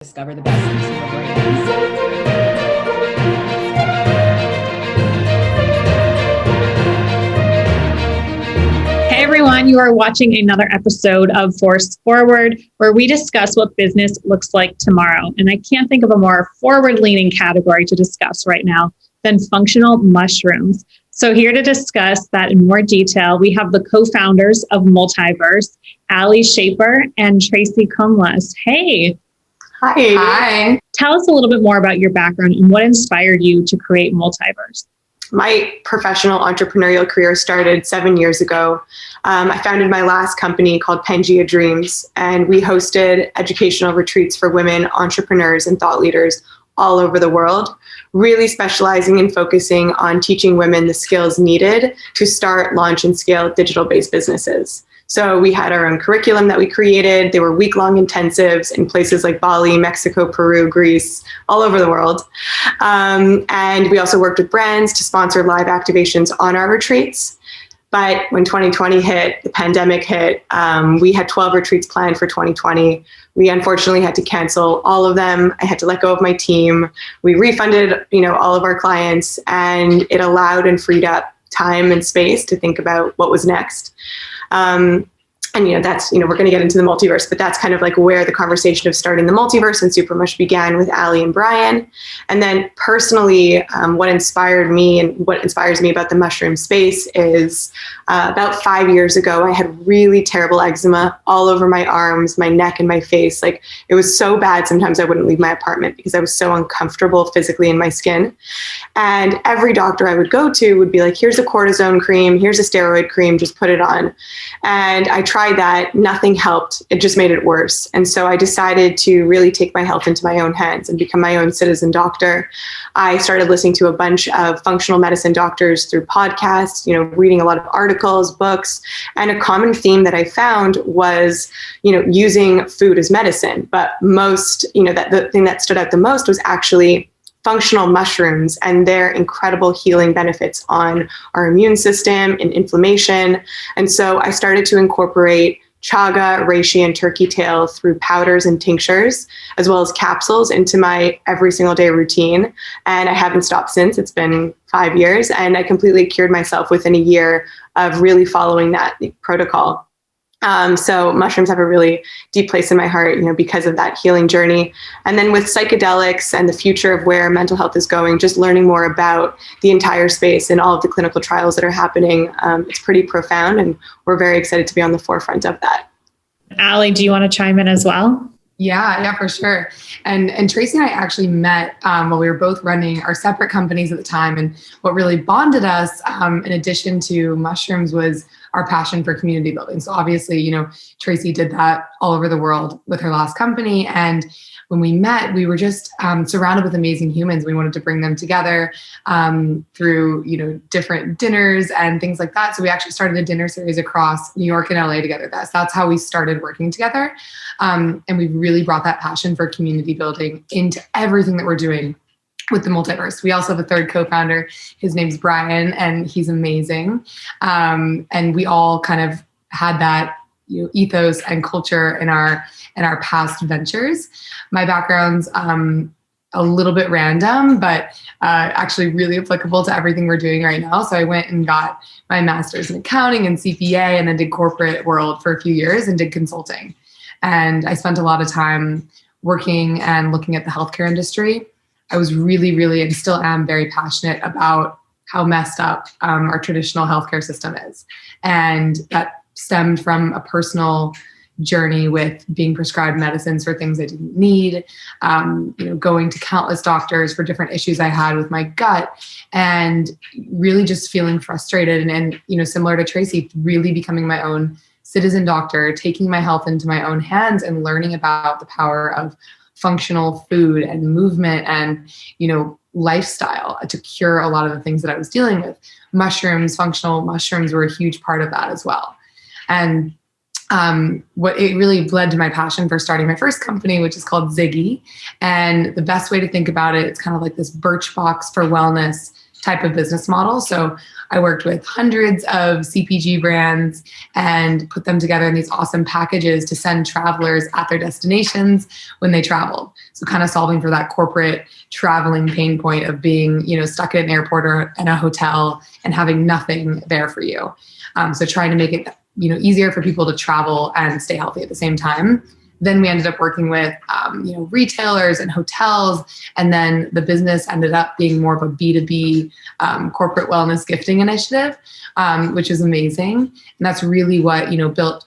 Discover the best consumer brands. Hey everyone, you are watching another episode of ForceForward, where we discuss what business looks like tomorrow. And I can't think of a more forward-leaning category to discuss right now than functional mushrooms. So here to discuss that in more detail, we have the co-founders of Multiverse, Allie Schaper and Tracy Komlos. Hey. Hi. Hi. Tell us a little bit more about your background and what inspired you to create Multiverse. My professional entrepreneurial career started 7 years ago. I founded my last company called Pangea Dreams, and we hosted educational retreats for women entrepreneurs and thought leaders all over the world, really specializing and focusing on teaching women the skills needed to start, launch, and scale digital-based businesses. So we had our own curriculum that we created. They were week-long intensives in places like Bali, Mexico, Peru, Greece, all over the world. And we also worked with brands to sponsor live activations on our retreats. But when 2020 hit, the pandemic hit, we had 12 retreats planned for 2020. We unfortunately had to cancel all of them. I had to let go of my team. We refunded, all of our clients, and it allowed and freed up time and space to think about what was next. And that's, we're going to get into the multiverse, but that's kind of like where the conversation of starting the multiverse and Super Mush began with Allie and Brian. And then personally, what inspired me and what inspires me about the mushroom space is about 5 years ago, I had really terrible eczema all over my arms, my neck, and my face. Like, it was so bad, sometimes I wouldn't leave my apartment because I was so uncomfortable physically in my skin. And every doctor I would go to would be like, here's a cortisone cream, here's a steroid cream, just put it on. And I tried that, nothing helped. It just made it worse. And so I decided to really take my health into my own hands and become my own citizen doctor. I started listening to a bunch of functional medicine doctors through podcasts, reading a lot of articles, books, and a common theme that I found was, using food as medicine. But most, the thing that stood out the most was actually functional mushrooms and their incredible healing benefits on our immune system and inflammation. And so I started to incorporate chaga, reishi, and turkey tail through powders and tinctures, as well as capsules, into my every single day routine. And I haven't stopped since. It's been 5 years, and I completely cured myself within a year of really following that protocol. So mushrooms have a really deep place in my heart, because of that healing journey. And then with psychedelics and the future of where mental health is going, just learning more about the entire space and all of the clinical trials that are happening, it's pretty profound, and we're very excited to be on the forefront of that. Allie, do you want to chime in as well? Yeah, for sure. And Tracy and I actually met while we were both running our separate companies at the time. And what really bonded us, in addition to mushrooms, was our passion for community building. So obviously, Tracy did that all over the world with her last company. And when we met, we were just surrounded with amazing humans. We wanted to bring them together through, different dinners and things like that. So we actually started a dinner series across New York and LA together. That's how we started working together. And we've really brought that passion for community building into everything that we're doing with the multiverse. We also have a third co-founder. His name's Brian, and he's amazing. And we all kind of had that ethos and culture in our past ventures. My background's a little bit random, but actually really applicable to everything we're doing right now. So I went and got my master's in accounting and CPA, and then did corporate world for a few years and did consulting. And I spent a lot of time working and looking at the healthcare industry. I was really, really, and still am very passionate about how messed up our traditional healthcare system is. And that stemmed from a personal journey with being prescribed medicines for things I didn't need, going to countless doctors for different issues I had with my gut, and really just feeling frustrated. And similar to Tracy, really becoming my own citizen doctor, taking my health into my own hands and learning about the power of functional food and movement and, lifestyle to cure a lot of the things that I was dealing with. Functional mushrooms were a huge part of that as well. And what it really led to my passion for starting my first company, which is called Ziggy. And the best way to think about it, it's kind of like this birch box for wellness type of business model. So I worked with hundreds of CPG brands and put them together in these awesome packages to send travelers at their destinations when they travel. So kind of solving for that corporate traveling pain point of being, stuck at an airport or in a hotel and having nothing there for you. So trying to make it, easier for people to travel and stay healthy at the same time. Then we ended up working with, retailers and hotels. And then the business ended up being more of a B2B corporate wellness gifting initiative, which is amazing. And that's really what, built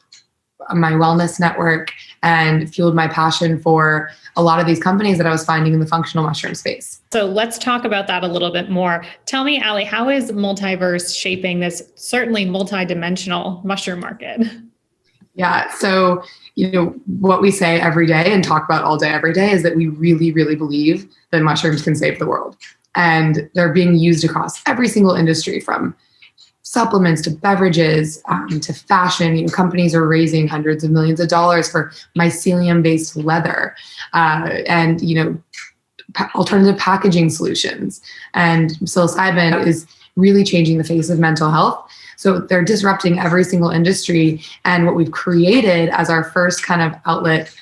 my wellness network and fueled my passion for a lot of these companies that I was finding in the functional mushroom space. So let's talk about that a little bit more. Tell me, Allie, how is Multiverse shaping this certainly multidimensional mushroom market? Yeah. So, what we say every day and talk about all day, every day is that we really, really believe that mushrooms can save the world. And they're being used across every single industry, from supplements to beverages to fashion. Companies are raising hundreds of millions of dollars for mycelium-based leather and, alternative packaging solutions. And psilocybin is really changing the face of mental health. So they're disrupting every single industry. And what we've created as our first kind of outlet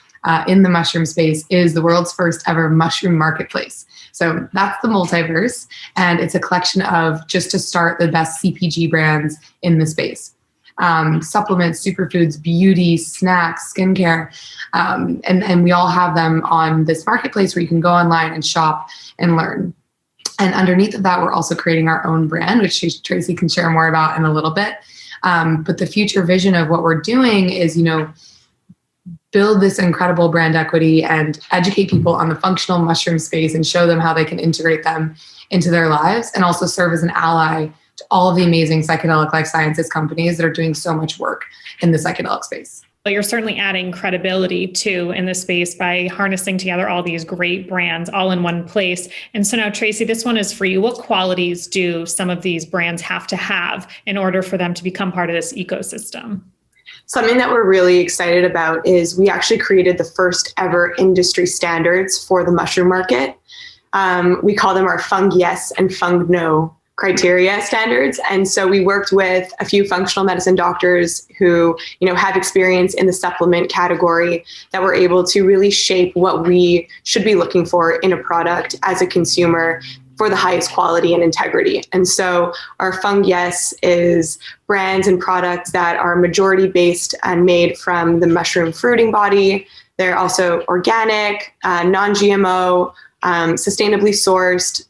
in the mushroom space is the world's first ever mushroom marketplace. So that's the Multiverse. And it's a collection of, just to start, the best CPG brands in the space. Supplements, superfoods, beauty, snacks, skincare. And we all have them on this marketplace where you can go online and shop and learn. And underneath of that, we're also creating our own brand, which Tracy can share more about in a little bit. But the future vision of what we're doing is, build this incredible brand equity and educate people on the functional mushroom space and show them how they can integrate them into their lives, and also serve as an ally to all of the amazing psychedelic life sciences companies that are doing so much work in the psychedelic space. But you're certainly adding credibility too in the space by harnessing together all these great brands all in one place. And so now, Tracy, this one is for you. What qualities do some of these brands have to have in order for them to become part of this ecosystem? Something that we're really excited about is we actually created the first ever industry standards for the mushroom market. We call them our Fung Yes and Fung No criteria standards. And so we worked with a few functional medicine doctors who, have experience in the supplement category, that were able to really shape what we should be looking for in a product as a consumer for the highest quality and integrity. And so our Fung Yes is brands and products that are majority based and made from the mushroom fruiting body. They're also organic, non-GMO, sustainably sourced,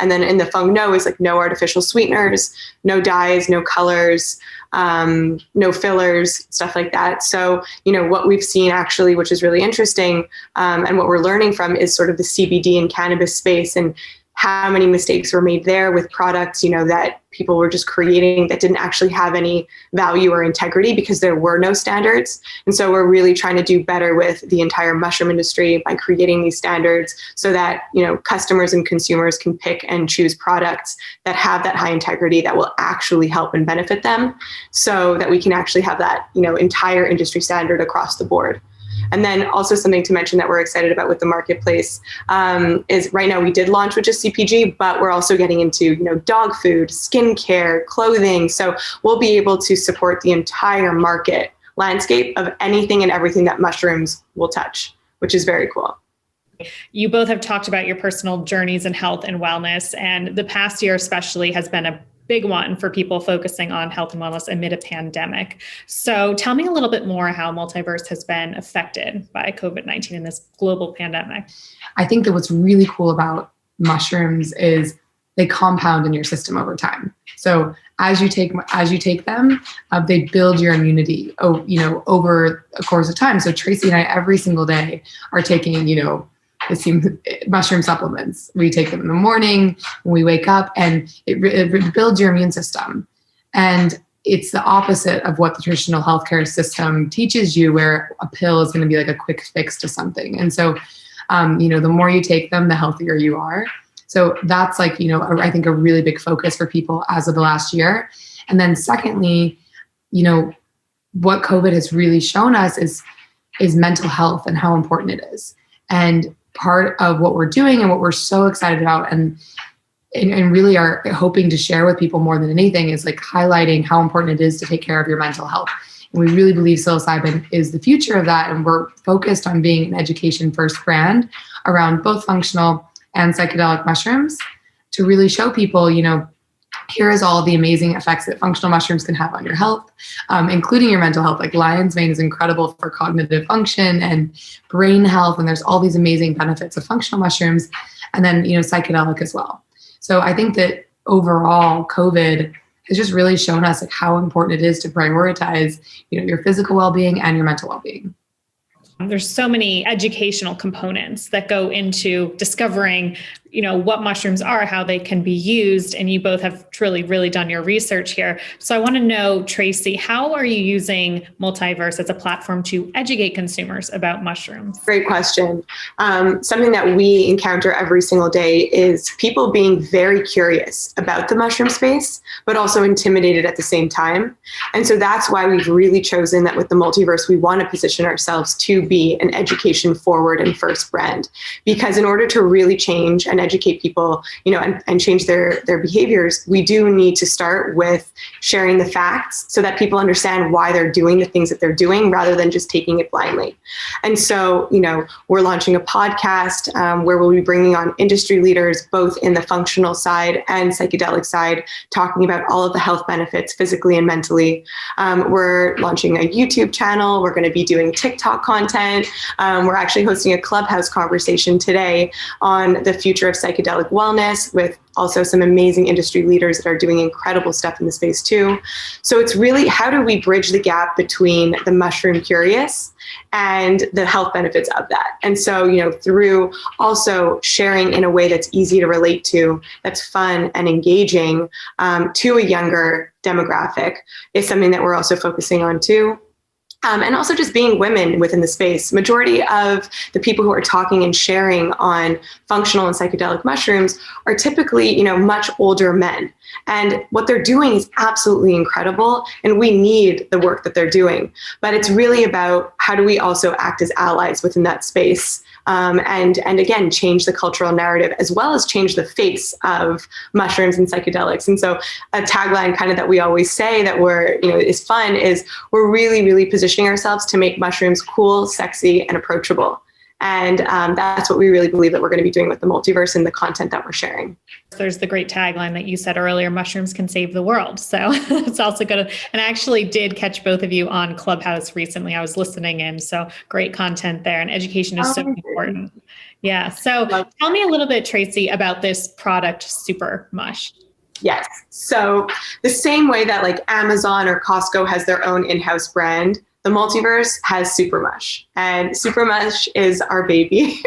and then in the Fung No is like no artificial sweeteners, no dyes, no colors, no fillers, stuff like that. So, what we've seen actually, which is really interesting, and what we're learning from, is sort of the CBD and cannabis space, and how many mistakes were made there with products, that people were just creating that didn't actually have any value or integrity because there were no standards. And so we're really trying to do better with the entire mushroom industry by creating these standards so that, customers and consumers can pick and choose products that have that high integrity that will actually help and benefit them, so that we can actually have that, entire industry standard across the board. And then also something to mention that we're excited about with the marketplace is right now we did launch with just CPG, but we're also getting into, dog food, skincare, clothing. So we'll be able to support the entire market landscape of anything and everything that mushrooms will touch, which is very cool. You both have talked about your personal journeys in health and wellness, and the past year especially has been a big one for people focusing on health and wellness amid a pandemic. So tell me a little bit more how Multiverse has been affected by COVID-19 in this global pandemic. I think that what's really cool about mushrooms is they compound in your system over time. So as you take them, they build your immunity, over a course of time. So Tracy and I every single day are taking, mushroom supplements. We take them in the morning when we wake up, and it builds your immune system. And it's the opposite of what the traditional healthcare system teaches you, where a pill is going to be like a quick fix to something. And so, the more you take them, the healthier you are. So that's I think a really big focus for people as of the last year. And then secondly, what COVID has really shown us is mental health and how important it is. And part of what we're doing and what we're so excited about, and and really are hoping to share with people more than anything is like highlighting how important it is to take care of your mental health. And we really believe psilocybin is the future of that. And we're focused on being an education first brand around both functional and psychedelic mushrooms to really show people, here is all the amazing effects that functional mushrooms can have on your health, including your mental health. Like lion's mane is incredible for cognitive function and brain health. And there's all these amazing benefits of functional mushrooms, and then, psychedelic as well. So I think that overall COVID has just really shown us like how important it is to prioritize, your physical well-being and your mental well-being. There's so many educational components that go into discovering, what mushrooms are, how they can be used. And you both have truly, really done your research here. So I want to know, Tracy, how are you using Multiverse as a platform to educate consumers about mushrooms? Great question. Something that we encounter every single day is people being very curious about the mushroom space, but also intimidated at the same time. And so that's why we've really chosen that with the Multiverse, we want to position ourselves to be an education forward and first brand. Because in order to really change and educate people, and change their behaviors, we do need to start with sharing the facts so that people understand why they're doing the things that they're doing rather than just taking it blindly. And so, we're launching a podcast where we'll be bringing on industry leaders, both in the functional side and psychedelic side, talking about all of the health benefits physically and mentally. We're launching a YouTube channel. We're going to be doing TikTok content. We're actually hosting a Clubhouse conversation today on the future of psychedelic wellness with also some amazing industry leaders that are doing incredible stuff in the space too. So it's really, how do we bridge the gap between the mushroom curious and the health benefits of that? And so, through also sharing in a way that's easy to relate to, that's fun and engaging to a younger demographic is something that we're also focusing on too. And also just being women within the space. Majority of the people who are talking and sharing on functional and psychedelic mushrooms are typically, much older men. And what they're doing is absolutely incredible. And we need the work that they're doing. But it's really about how do we also act as allies within that space. And again, change the cultural narrative as well as change the face of mushrooms and psychedelics. And so a tagline kind of that we always say that is fun is we're really, really positioning ourselves to make mushrooms cool, sexy, and approachable. And that's what we really believe that we're going to be doing with the Multiverse and the content that we're sharing. There's the great tagline that you said earlier, mushrooms can save the world. So it's also good. And I actually did catch both of you on Clubhouse recently. I was listening in. So great content there. And education is so important. Yeah. So tell me a little bit, Tracy, about this product, Super Mush. Yes. So the same way that like Amazon or Costco has their own in-house brand, the Multiverse has Super Mush, and Super Mush is our baby.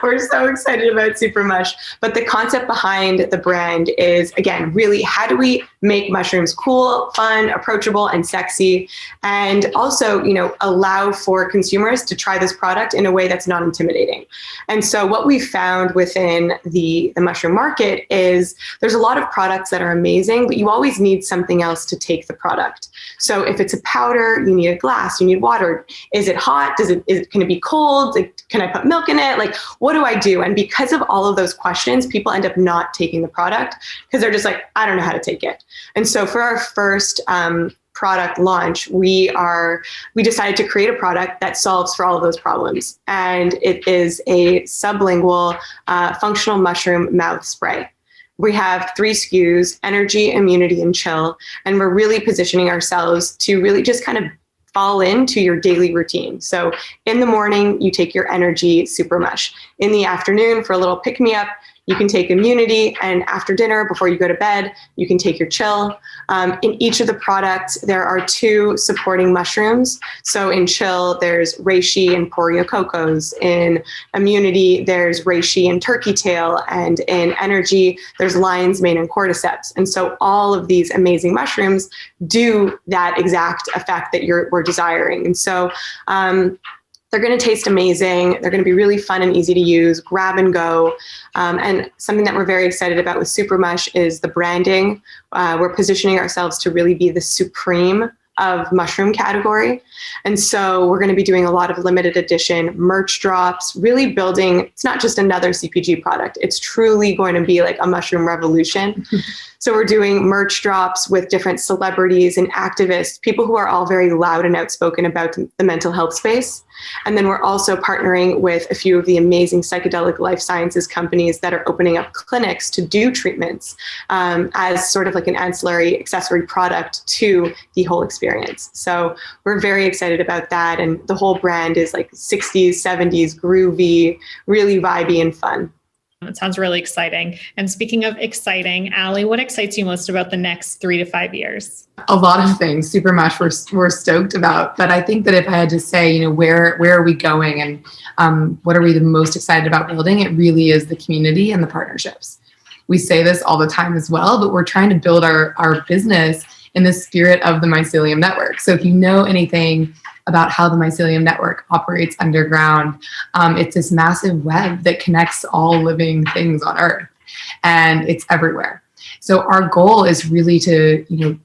We're so excited about Super Mush. But the concept behind the brand is, again, really how do we make mushrooms cool, fun, approachable, and sexy, and also, allow for consumers to try this product in a way that's not intimidating. And so what we found within the mushroom market is there's a lot of products that are amazing, but you always need something else to take the product. So if it's a powder, you need a glass, you need water. Is it hot? Can it be cold? Can I put milk in it? Like, what do I do? And because of all of those questions, people end up not taking the product because they're just like, I don't know how to take it. And so for our first product launch, we decided to create a product that solves for all of those problems. And it is a sublingual functional mushroom mouth spray. We have 3 SKUs, energy, immunity, and chill. And we're really positioning ourselves to really just kind of fall into your daily routine. So in the morning, you take your energy Super Mush. In the afternoon, for a little pick-me-up, you can take immunity, and after dinner, before you go to bed, you can take your chill. In each of the products, there are 2 supporting mushrooms. So in chill, there's reishi and poreo-cocos. In immunity, there's reishi and turkey tail. And in energy, there's lion's mane and cordyceps. And so all of these amazing mushrooms do that exact effect that we're desiring. And so they're going to taste amazing. They're going to be really fun and easy to use, grab and go. And something that we're very excited about with Super Mush is the branding. We're positioning ourselves to really be the supreme of mushroom category. And so we're going to be doing a lot of limited edition merch drops, really building, it's not just another CPG product, it's truly going to be like a mushroom revolution. So we're doing merch drops with different celebrities and activists, people who are all very loud and outspoken about the mental health space. And then we're also partnering with a few of the amazing psychedelic life sciences companies that are opening up clinics to do treatments as sort of like an ancillary accessory product to the whole experience. So we're very excited about that. And the whole brand is like 60s, 70s, groovy, really vibey and fun. It sounds really exciting. And speaking of exciting, Allie, what excites you most about the next 3 to 5 years? A lot of things. Super Mush we're stoked about. But I think that if I had to say, where are we going and what are we the most excited about building, it really is the community and the partnerships. We say this all the time as well, but we're trying to build our business in the spirit of the Mycelium Network. So if you know anything about how the Mycelium Network operates underground, it's this massive web that connects all living things on Earth, and it's everywhere. So our goal is really to,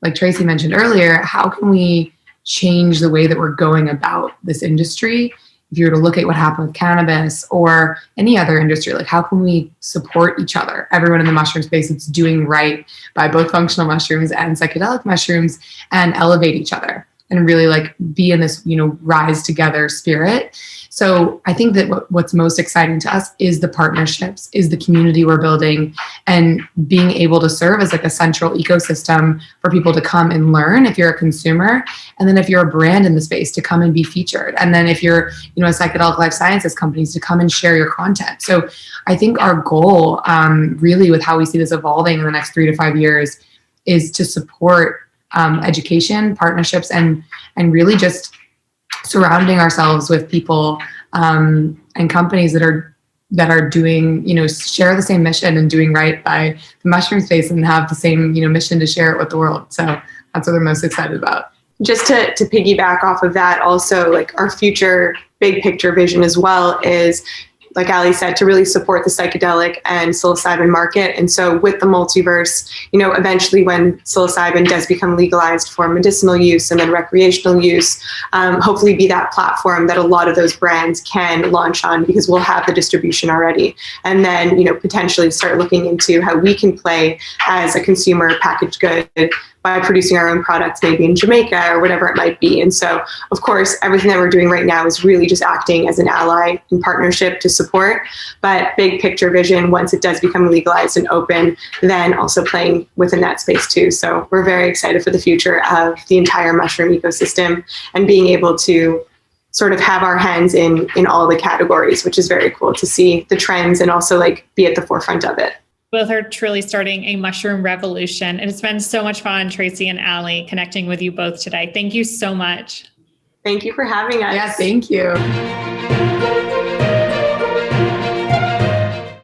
like Tracy mentioned earlier, how can we change the way that we're going about this industry? If you were to look at what happened with cannabis or any other industry, like how can we support each other? Everyone in the mushroom space that's doing right by both functional mushrooms and psychedelic mushrooms, and elevate each other and really like be in this, rise together spirit. So I think that what's most exciting to us is the partnerships, is the community we're building, and being able to serve as like a central ecosystem for people to come and learn if you're a consumer. And then if you're a brand in the space, to come and be featured. And then if you're, a psychedelic life sciences companies, to come and share your content. So I think our goal really with how we see this evolving in the next 3 to 5 years is to support education, partnerships, and really just surrounding ourselves with people and companies that are doing, share the same mission and doing right by the mushroom space and have the same, mission to share it with the world. So that's what they're most excited about. Just to piggyback off of that, also like our future big picture vision as well is, like Allie said, to really support the psychedelic and psilocybin market. And so with the Multiverse, eventually when psilocybin does become legalized for medicinal use and then recreational use, hopefully be that platform that a lot of those brands can launch on, because we'll have the distribution already. And then, potentially start looking into how we can play as a consumer packaged good by producing our own products, maybe in Jamaica or whatever it might be. And so, of course, everything that we're doing right now is really just acting as an ally in partnership to support. But big picture vision, once it does become legalized and open, then also playing within that space too. So we're very excited for the future of the entire mushroom ecosystem and being able to sort of have our hands in all the categories, which is very cool to see the trends and also like be at the forefront of it. Both are truly starting a mushroom revolution. And it's been so much fun, Tracy and Allie, connecting with you both today. Thank you so much. Thank you for having us. Yeah, thank you.